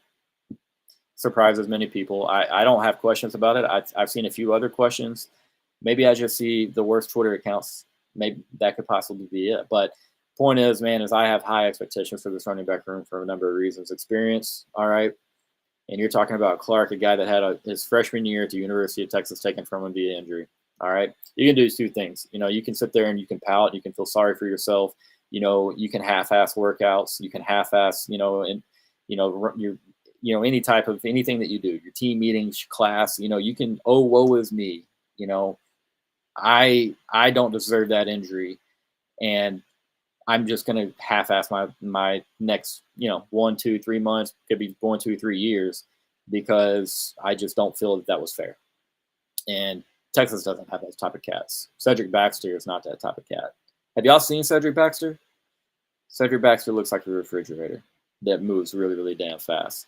surprises many people. I don't have questions about it. I've seen a few other questions. Maybe I just see the worst Twitter accounts. Maybe that could possibly be it. But point is, man, is I have high expectations for this running back room for a number of reasons. Experience, all right. And you're talking about Clark, a guy that had his freshman year at the University of Texas taken from him via injury. All right. You can do two things. You can sit there and you can pout. You can feel sorry for yourself. You can half-ass workouts. You can half-ass, any type of anything that you do, your team meetings, class, you can, oh, woe is me. I don't deserve that injury. And I'm just going to half-ass my next, 1, 2, 3 months, could be 1, 2, 3 years. because I just don't feel that that was fair. And Texas doesn't have those type of cats. Cedric Baxter is not that type of cat. Have y'all seen Cedric Baxter? Cedric Baxter looks like a refrigerator that moves really, really damn fast.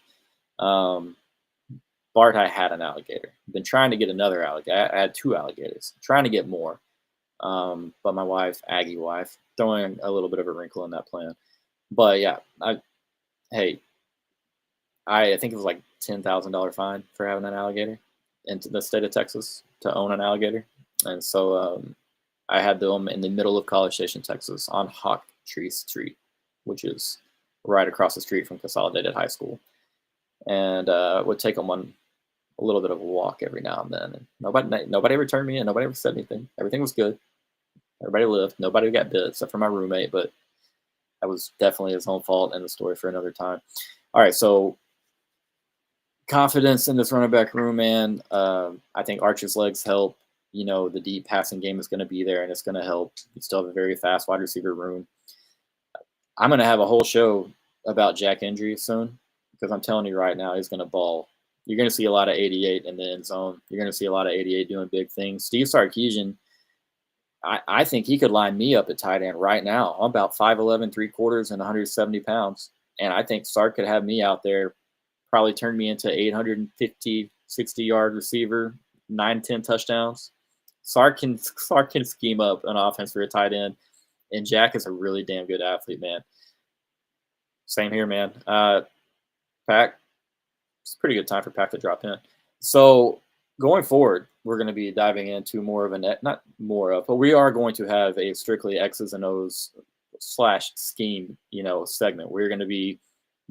Um, Bart, I had an alligator. Been trying to get another alligator. I had 2 alligators. Trying to get more. But my wife, Aggie wife, throwing a little bit of a wrinkle in that plan. But yeah, hey, I think it was like $10,000 fine for having an alligator in the state of Texas to own an alligator. And so I had them in the middle of College Station, Texas, on Hawk Tree Street, which is right across the street from Consolidated High School, and would take them on a little bit of a walk every now and then. And nobody ever turned me in. Nobody ever said anything. Everything was good. Everybody lived. Nobody got bit except for my roommate, but that was definitely his own fault and the story for another time. All right, so confidence in this running back room, man. I think Archer's legs help. The deep passing game is going to be there, and it's going to help. You still have a very fast wide receiver room. I'm going to have a whole show about Jack injury soon, because I'm telling you right now, he's going to ball. You're going to see a lot of 88 in the end zone. You're going to see a lot of 88 doing big things. Steve Sarkisian, I think he could line me up at tight end right now. I'm about 5'11", 3/4, and 170 pounds. And I think Sark could have me out there, probably turn me into 850, 60-yard receiver, 9, 10 touchdowns. Sark can scheme up an offense for a tight end. And Jack is a really damn good athlete, man. Same here, man. Pack, it's a pretty good time for Pack to drop in. So going forward, we're going to be diving into more of not more of, but we are going to have a strictly X's and O's / scheme, segment. We're going to be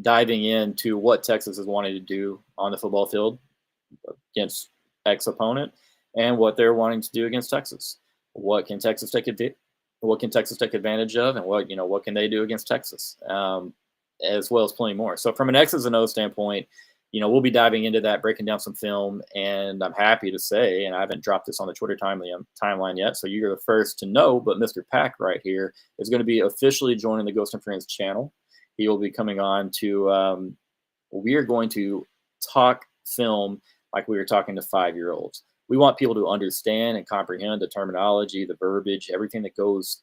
diving into what Texas is wanting to do on the football field against X opponent and what they're wanting to do against Texas. What can Texas take advantage of, and what can they do against Texas, as well as plenty more. So from an X's and O's standpoint, we'll be diving into that, breaking down some film, and I'm happy to say, and I haven't dropped this on the Twitter timeline yet, so you're the first to know, but Mr. Pack right here is going to be officially joining the Ghost and Friends channel. He will be coming on to, we are going to talk film like we were talking to 5-year-olds. We want people to understand and comprehend the terminology, the verbiage, everything that goes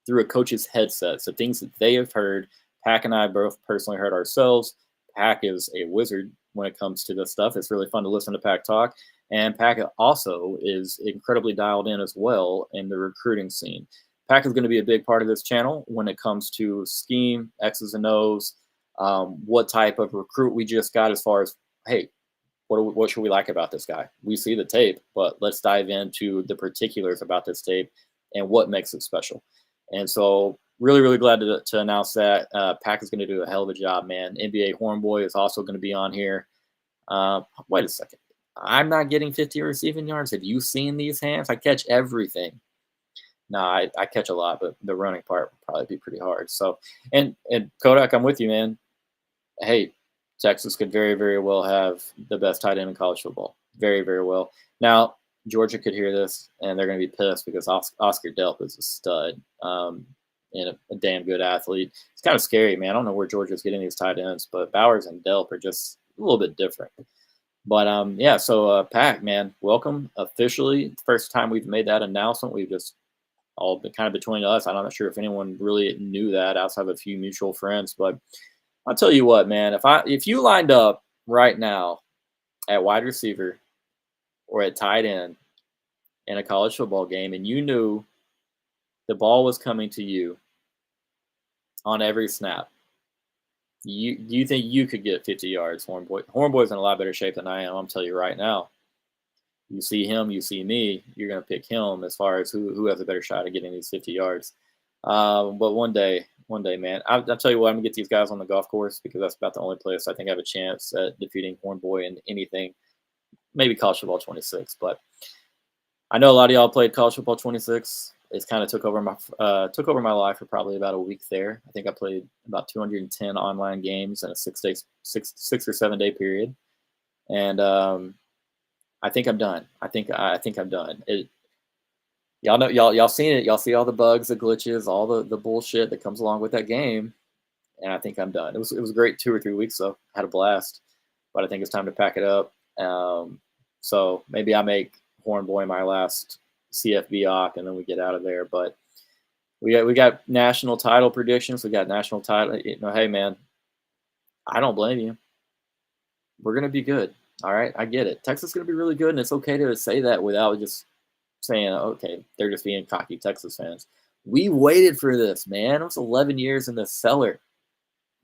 through a coach's headset. So things that they have heard. Pack and I both personally heard ourselves. Pack is a wizard when it comes to this stuff. It's really fun to listen to Pack talk. And Pack also is incredibly dialed in as well in the recruiting scene. Pack is going to be a big part of this channel when it comes to scheme, X's and O's, what type of recruit we just got as far as, hey, what should we like about this guy? We see the tape, but let's dive into the particulars about this tape and what makes it special. And so really, really glad to announce that. Pack is going to do a hell of a job, man. NBA Hornboy is also going to be on here. Wait a second. I'm not getting 50 receiving yards. Have you seen these hands? I catch everything. No, I catch a lot, but the running part would probably be pretty hard. So, and Kodak, I'm with you, man. Hey, Texas could very, very well have the best tight end in college football. Very, very well. Now, Georgia could hear this, and they're going to be pissed because Oscar Delp is a stud and a damn good athlete. It's kind of scary, man. I don't know where Georgia's getting these tight ends, but Bowers and Delp are just a little bit different. But, yeah, so Pack, man, welcome officially. First time we've made that announcement. We've just all been kind of between us. I'm not sure if anyone really knew that outside of a few mutual friends, but I'll tell you what, man, if you lined up right now at wide receiver or at tight end in a college football game and you knew the ball was coming to you on every snap, do you think you could get 50 yards, Hornboy? Hornboy's in a lot better shape than I am, I'm telling you right now. You see him, you see me, you're going to pick him as far as who has a better shot at getting these 50 yards. But one day, man, I'll tell you what, I'm going to get these guys on the golf course because that's about the only place I think I have a chance at defeating Hornboy in anything. Maybe college football 26, but I know a lot of y'all played college football 26. It's kind of took over my life for probably about a week there. I think I played about 210 online games in a 6 or 7 day period, and I think I'm done. I think I'm done. Y'all know, y'all seen it. Y'all see all the bugs, the glitches, all the bullshit that comes along with that game, and I think I'm done. It was a great 2 or 3 weeks though. I had a blast. but I think it's time to pack it up. So maybe I make Horn Boy my last CFB op, and then we get out of there. But we got national title predictions. We got national title. Hey man, I don't blame you. We're gonna be good. All right, I get it. Texas is gonna be really good, and it's okay to say that without just saying, okay, they're just being cocky Texas fans. We waited for this, man. It was 11 years in the cellar,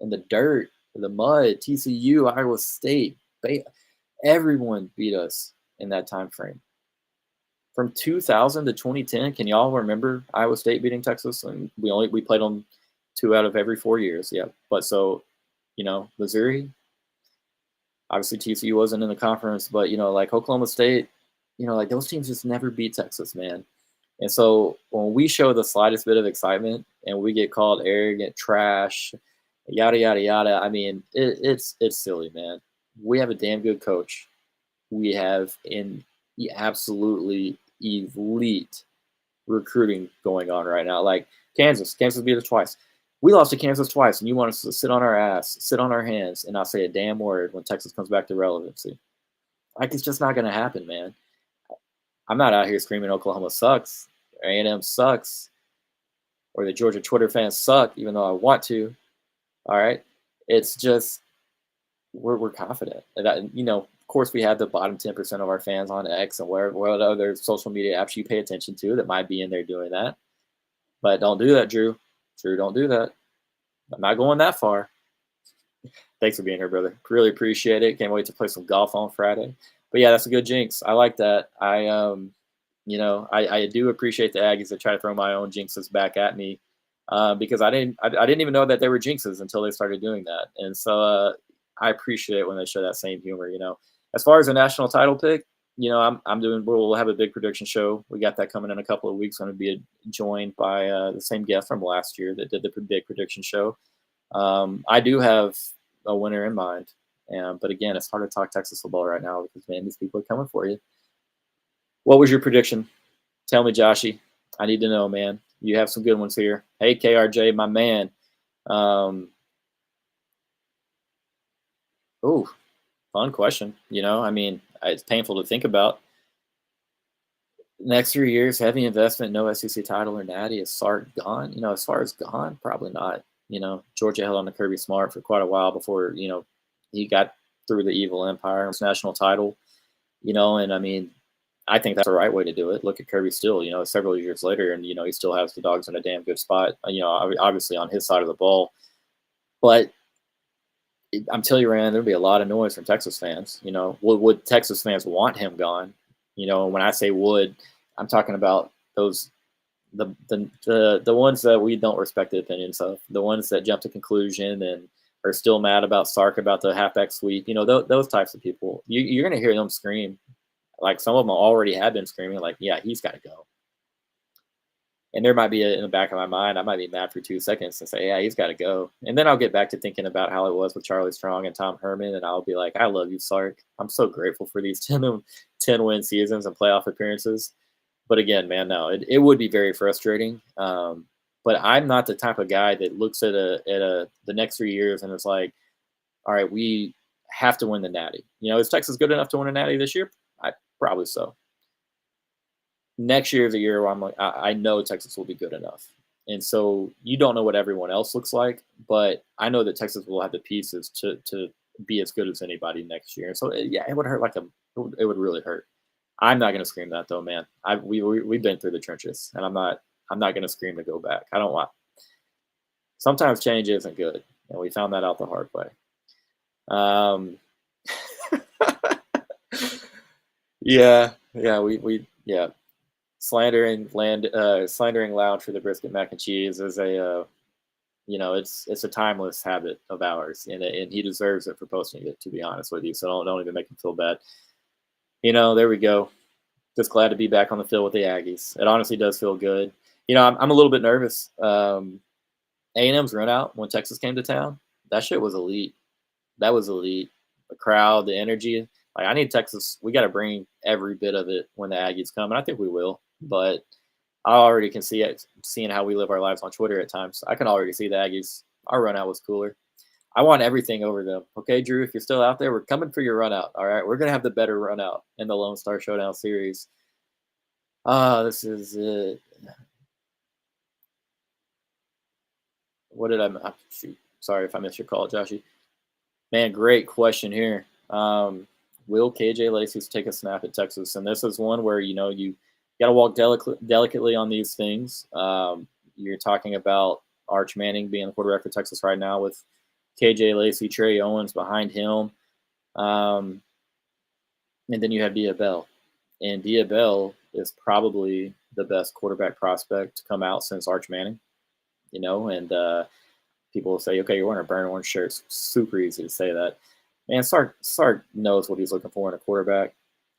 in the dirt, in the mud. TCU, Iowa State, everyone beat us in that time frame. From 2000 to 2010, can y'all remember Iowa State beating Texas? And we played them 2 out of every 4 years. Yeah, but so Missouri, obviously TCU wasn't in the conference, but like Oklahoma State, like those teams just never beat Texas, man. And so when we show the slightest bit of excitement and we get called arrogant, trash, yada yada yada, I mean it's silly, man. We have a damn good coach. We have an absolutely elite recruiting going on right now. Like Kansas beat us twice. We lost to Kansas twice, and you want us to sit on our ass, sit on our hands, and not say a damn word when Texas comes back to relevancy. Like, it's just not going to happen, man. I'm not out here screaming Oklahoma sucks, or A&M sucks, or the Georgia Twitter fans suck, even though I want to. All right? It's just we're confident. And that, of course, we have the bottom 10% of our fans on X and what other social media apps you pay attention to that might be in there doing that. But don't do that, Drew. Drew, don't do that. I'm not going that far. Thanks for being here, brother. Really appreciate it. Can't wait to play some golf on Friday. But yeah, that's a good jinx. I like that. I do appreciate the Aggies that try to throw my own jinxes back at me because I didn't even know that they were jinxes until they started doing that. And so I appreciate it when they show that same humor. As far as a national title pick, we'll have a big prediction show. We got that coming in a couple of weeks. I'm going to be joined by the same guest from last year that did the big prediction show. I do have a winner in mind. But again, it's hard to talk Texas football right now because, man, these people are coming for you. What was your prediction? Tell me, Joshy. I need to know, man. You have some good ones here. Hey, KRJ, my man. Fun question. It's painful to think about. Next 3 years, heavy investment, no SEC title or natty. Is Sark gone? As far as gone, probably not. Georgia held on to Kirby Smart for quite a while before, he got through the evil empire, national title, and I mean, I think that's the right way to do it. Look at Kirby still, several years later, and, he still has the Dogs in a damn good spot, obviously on his side of the ball. But I'm telling you, Rand, there'll be a lot of noise from Texas fans. Would Texas fans want him gone? When I say would, I'm talking about those the ones that we don't respect the opinions of, the ones that jump to conclusion and are still mad about Sark about the halfback sweep. Those types of people. You're going to hear them scream. Like some of them already have been screaming, like, yeah, he's got to go. And there might be in the back of my mind, I might be mad for 2 seconds and say, yeah, he's got to go. And then I'll get back to thinking about how it was with Charlie Strong and Tom Herman, and I'll be like, I love you, Sark. I'm so grateful for these 10-win seasons and playoff appearances. But again, man, no, it would be very frustrating. But I'm not the type of guy that looks at the next 3 years and is like, all right, we have to win the natty. Is Texas good enough to win a natty this year? Probably so. Next year is a year where I'm like, I know Texas will be good enough. And so you don't know what everyone else looks like, but I know that Texas will have the pieces to be as good as anybody next year. And so, yeah, it would hurt it would really hurt. I'm not going to scream that though, man. We've been through the trenches, and I'm not going to scream to go back. I don't want. Sometimes change isn't good, and we found that out the hard way. Yeah, slandering Lounge for the brisket mac and cheese is it's a timeless habit of ours, and he deserves it for posting it, to be honest with you. So don't even make him feel bad. There we go. Just glad to be back on the field with the Aggies. It honestly does feel good. I'm a little bit nervous. A&M's run out when Texas came to town, that shit was elite. That was elite. The crowd, the energy. Like, I need Texas. We got to bring every bit of it when the Aggies come, and I think we will. But I already can see it, seeing how we live our lives on Twitter at times. I can already see the Aggies. Our run out was cooler. I want everything over them. Okay, Drew, if you're still out there, we're coming for your run out. All right, we're gonna have the better run out in the Lone Star Showdown series. This is it. What did shoot? Sorry if I missed your call, Joshy. Man, great question here. Will KJ Lacey take a snap at Texas? And this is one where you got to walk delicately on these things. You're talking about Arch Manning being the quarterback for Texas right now with KJ Lacey, Trey Owens behind him, and then you have Dia Bell, and Dia Bell is probably the best quarterback prospect to come out since Arch Manning. And people will say, okay, you're wearing a burn orange shirt. It's super easy to say that. Man, Sark knows what he's looking for in a quarterback.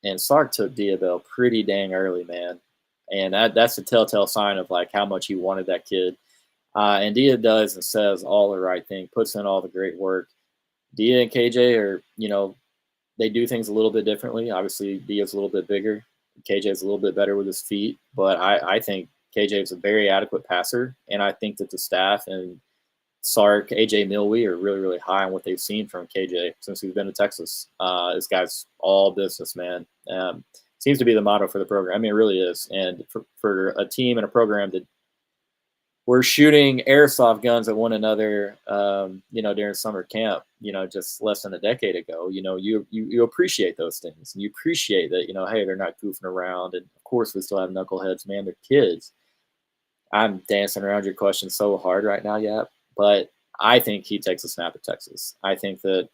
And Sark took Diabell pretty dang early, man. And that's a telltale sign of like how much he wanted that kid. And Dia does and says all the right thing, puts in all the great work. Dia and KJ are, they do things a little bit differently. Obviously, Dia's a little bit bigger. KJ is a little bit better with his feet. But I think KJ is a very adequate passer. And I think that the staff and Sark, AJ Milwee are really, really high on what they've seen from KJ since he's been to Texas. This guy's all business, man. Seems to be the motto for the program. I mean, it really is. And for a team and a program that we're shooting airsoft guns at one another, during summer camp, just less than a decade ago, you appreciate those things. And you appreciate that, hey, they're not goofing around. And of course, we still have knuckleheads, man. They're kids. I'm dancing around your question so hard right now, yeah. But I think he takes a snap at Texas. I think that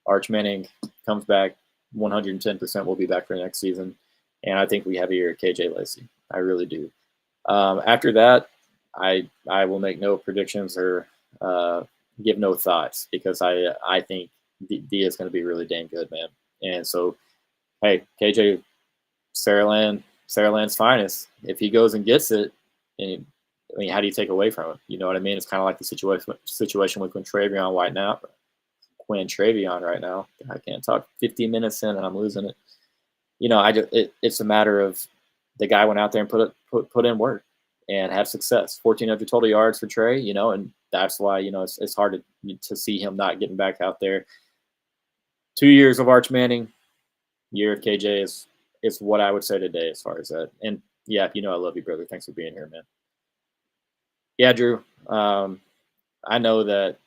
Arch Manning comes back 110% will be back for next season. And I think we have a year at KJ Lacey. I really do. After that, I will make no predictions or give no thoughts because I think D is going to be really dang good, man. And so, hey, KJ, Saraland's finest. If he goes and gets it, and how do you take away from him? You know what I mean? It's kind of like the situation with Quintravion right now. I can't talk 50 minutes in and I'm losing it. It's a matter of the guy went out there and put in work and had success. 1,400 total yards for Trey, and that's why, it's hard to see him not getting back out there. 2 years of Arch Manning, year of KJ is what I would say today as far as that. And yeah, I love you, brother. Thanks for being here, man. Yeah, Drew. I know that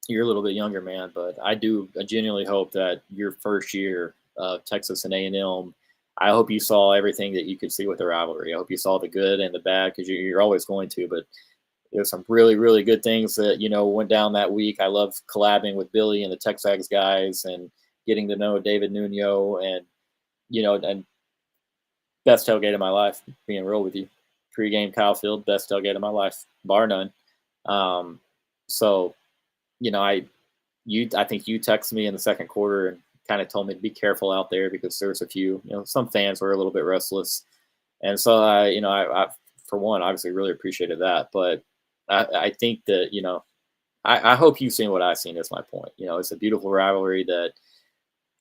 you're a little bit younger, man, but I genuinely hope that your first year of Texas and A&M, I hope you saw everything that you could see with the rivalry. I hope you saw the good and the bad because you're always going to. But there's some really, really good things that went down that week. I love collabing with Billy and the Texags guys and getting to know David Nuno and and best tailgate of my life. Being real with you. Pre-game Kyle Field, best tailgate of my life, bar none. So, I think you texted me in the second quarter and kind of told me to be careful out there because there's a few, some fans were a little bit restless. And so I for one, obviously really appreciated that. But I think that, I hope you've seen what I've seen is my point. It's a beautiful rivalry that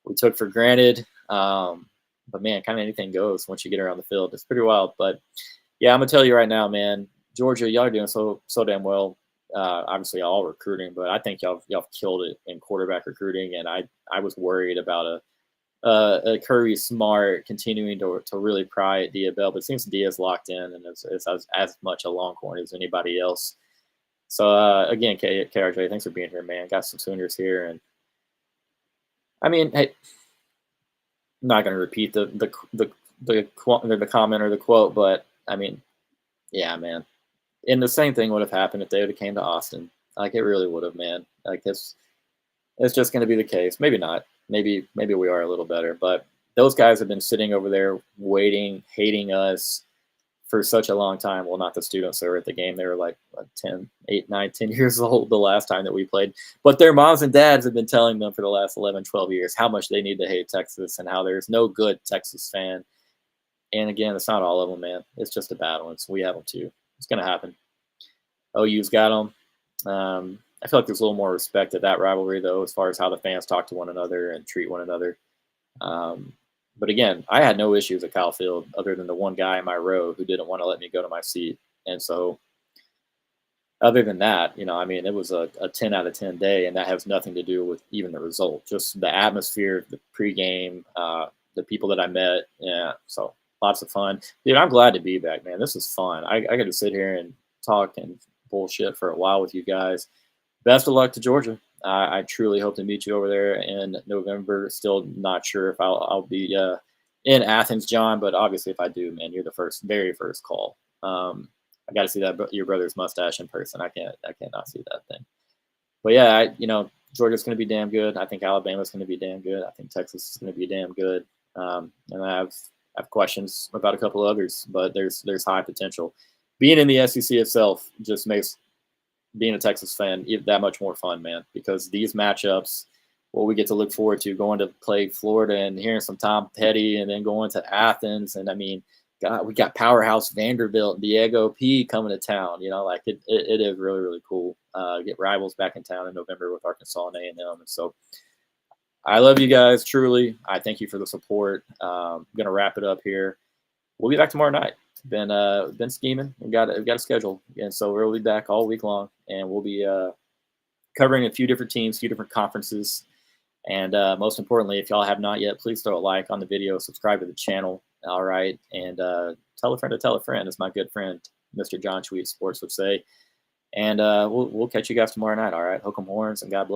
we took for granted. But man, kind of anything goes once you get around the field. It's pretty wild. But yeah, I'm gonna tell you right now, man. Georgia, y'all are doing so damn well. Obviously, all recruiting, but I think y'all killed it in quarterback recruiting. And I was worried about a Kirby Smart continuing to really pry at Diabell, but it seems Dia's locked in and is as much a Longhorn as anybody else. So again, KRJ, thanks for being here, man. Got some Sooners here, and I mean, hey, I'm not gonna repeat the comment or the quote, but I mean, yeah, man. And the same thing would have happened if they would have came to Austin. Like it really would have, man. Like it's just going to be the case. Maybe not. Maybe we are a little better. But those guys have been sitting over there waiting, hating us for such a long time. Well, not the students that were at the game. They were like 10, 8, 9, 10 years old the last time that we played. But their moms and dads have been telling them for the last 11, 12 years how much they need to hate Texas and how there's no good Texas fan. And again, it's not all of them, man. It's just a battle. And so we have them too. It's going to happen. OU's got them. I feel like there's a little more respect at that rivalry, though, as far as how the fans talk to one another and treat one another. But again, I had no issues at Kyle Field other than the one guy in my row who didn't want to let me go to my seat. And so other than that, I mean, it was a 10 out of 10 day, and that has nothing to do with even the result. Just the atmosphere, the pregame, the people that I met. Yeah, so lots of fun, dude. I'm glad to be back, man. This is fun. I got to sit here and talk and bullshit for a while with you guys. Best of luck to Georgia. I truly hope to meet you over there in November. Still not sure if I'll be in Athens, John, but obviously if I do, man, you're the very first call. I got to see that your brother's mustache in person. I can't not see that thing. But yeah, Georgia's going to be damn good. I think Alabama's going to be damn good. I think Texas is going to be damn good. And I have questions about a couple others, but there's high potential. Being in the SEC itself just makes being a Texas fan that much more fun, man, because these matchups, what we get to look forward to, going to play Florida and hearing some Tom Petty, and then going to Athens. And I mean, God, we got powerhouse Vanderbilt and Diego P coming to town. Like it is really, really cool. Get rivals back in town in November with Arkansas and A&M. And so I love you guys, truly. I thank you for the support. I'm going to wrap it up here. We'll be back tomorrow night. Been scheming. We've got a schedule, and so we'll be back all week long, and we'll be covering a few different teams, a few different conferences, and most importantly, if y'all have not yet, please throw a like on the video, subscribe to the channel, all right, and tell a friend, as my good friend Mr. John Tweet Sports would say, and we'll catch you guys tomorrow night, all right. Hook 'em horns, and God bless.